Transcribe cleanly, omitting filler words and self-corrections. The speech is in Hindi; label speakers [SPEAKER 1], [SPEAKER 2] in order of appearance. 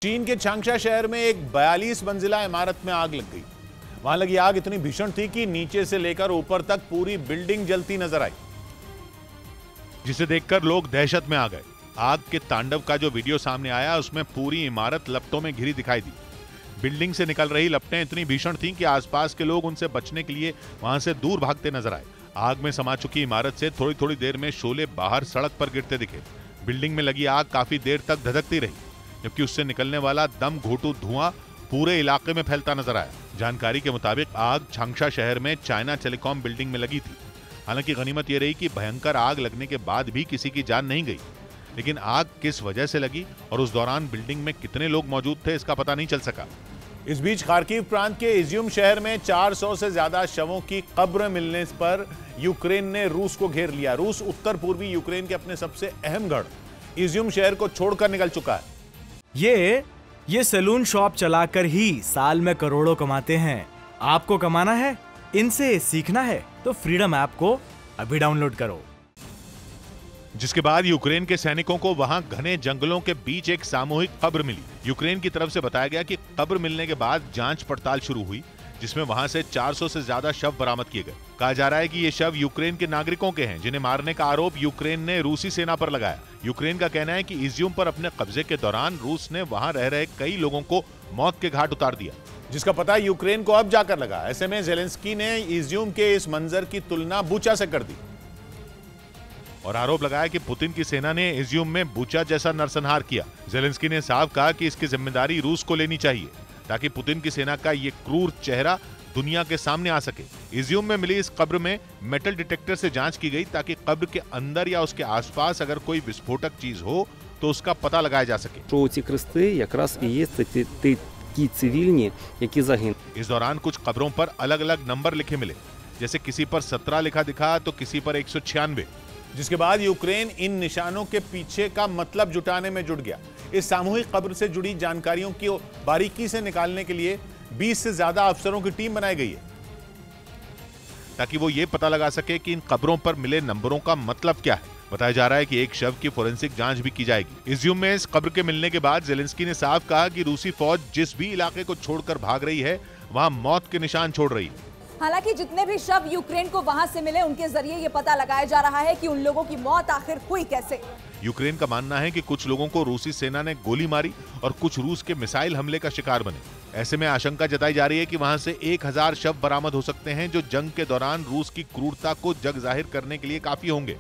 [SPEAKER 1] चीन के चांगशा शहर में एक 42 मंजिला इमारत में आग लग गई। वहां लगी आग इतनी भीषण थी कि नीचे से लेकर ऊपर तक पूरी बिल्डिंग जलती नजर आई, जिसे देखकर लोग दहशत में आ गए। आग के तांडव का जो वीडियो सामने आया उसमें पूरी इमारत लपटों में घिरी दिखाई दी। बिल्डिंग से निकल रही लपटें इतनी भीषण थीं कि आसपास के लोग उनसे बचने के लिए वहां से दूर भागते नजर आए। आग में समा चुकी इमारत से थोड़ी थोड़ी देर में शोले बाहर सड़क पर गिरते दिखे। बिल्डिंग में लगी आग काफी देर तक धधकती रही, जबकि उससे निकलने वाला दम घोटू धुआं पूरे इलाके में फैलता नजर आया। जानकारी के मुताबिक आग चांगशा शहर में चाइना टेलीकॉम बिल्डिंग में लगी थी। हालांकि गनीमत यह रही कि भयंकर आग लगने के बाद भी किसी की जान नहीं गई, लेकिन आग किस वजह से लगी और उस दौरान बिल्डिंग में कितने लोग मौजूद थे इसका पता नहीं चल सका। इस बीच खार्किव प्रांत के इज्यूम शहर में 400 से ज्यादा शवों की कब्र मिलने पर यूक्रेन ने रूस को घेर लिया। रूस उत्तर पूर्वी यूक्रेन के अपने सबसे अहम गढ़ इज्यूम शहर को छोड़कर निकल चुका है।
[SPEAKER 2] ये सैलून शॉप चलाकर ही साल में करोड़ों कमाते हैं। आपको कमाना है, इनसे सीखना है तो फ्रीडम ऐप को अभी डाउनलोड करो।
[SPEAKER 1] जिसके बाद यूक्रेन के सैनिकों को वहां घने जंगलों के बीच एक सामूहिक कब्र मिली। यूक्रेन की तरफ से बताया गया कि कब्र मिलने के बाद जांच पड़ताल शुरू हुई, जिसमें वहां से 400 से ज्यादा शव बरामद किए गए। कहा जा रहा है कि ये शव यूक्रेन के नागरिकों के हैं, जिन्हें मारने का आरोप यूक्रेन ने रूसी सेना पर लगाया। यूक्रेन का कहना है कि इज्यूम पर अपने कब्जे के दौरान रूस ने वहां रह रहे कई लोगों को मौत के घाट उतार दिया, जिसका पता यूक्रेन को अब जाकर लगा। ऐसे में ज़ेलेंस्की ने इज्यूम के इस मंजर की तुलना बुचा से कर दी और आरोप लगाया कि पुतिन की सेना ने इज्यूम में बुचा जैसा नरसंहार किया। ज़ेलेंस्की ने साफ कहा कि इसकी जिम्मेदारी रूस को लेनी चाहिए, ताकि पुतिन की सेना का ये क्रूर चेहरा दुनिया के सामने आ सके। इज्यूम में मिली इस कब्र में मेटल डिटेक्टर से जांच की गई, ताकि कब्र के अंदर या उसके आसपास अगर कोई विस्फोटक चीज हो तो उसका पता लगाया जा सके। इस दौरान कुछ कब्रों पर अलग अलग नंबर लिखे मिले, जैसे किसी पर 17 लिखा दिखा तो किसी पर 196। जिसके बाद यूक्रेन इन निशानों के पीछे का मतलब जुटाने में जुट गया। इस सामूहिक कब्र से जुड़ी जानकारियों की बारीकी से निकालने के लिए 20 से ज्यादा अफसरों की टीम बनाई गई है, ताकि वो ये पता लगा सके कि इन कब्रों पर मिले नंबरों का मतलब क्या है। बताया जा रहा है कि एक शव की फोरेंसिक जांच भी की जाएगी। इज्यूम में इस कब्र के मिलने के बाद ज़ेलेंस्की ने साफ कहा कि रूसी फौज जिस भी इलाके को छोड़कर भाग रही है, वहां मौत के निशान छोड़ रही है।
[SPEAKER 3] हालांकि जितने भी शव यूक्रेन को वहां से मिले, उनके जरिए ये पता लगाया जा रहा है कि उन लोगों की मौत आखिर हुई कैसे।
[SPEAKER 1] यूक्रेन का मानना है कि कुछ लोगों को रूसी सेना ने गोली मारी और कुछ रूस के मिसाइल हमले का शिकार बने। ऐसे में आशंका जताई जा रही है कि वहां से 1000 शव बरामद हो सकते हैं, जो जंग के दौरान रूस की क्रूरता को जग जाहिर करने के लिए काफी होंगे।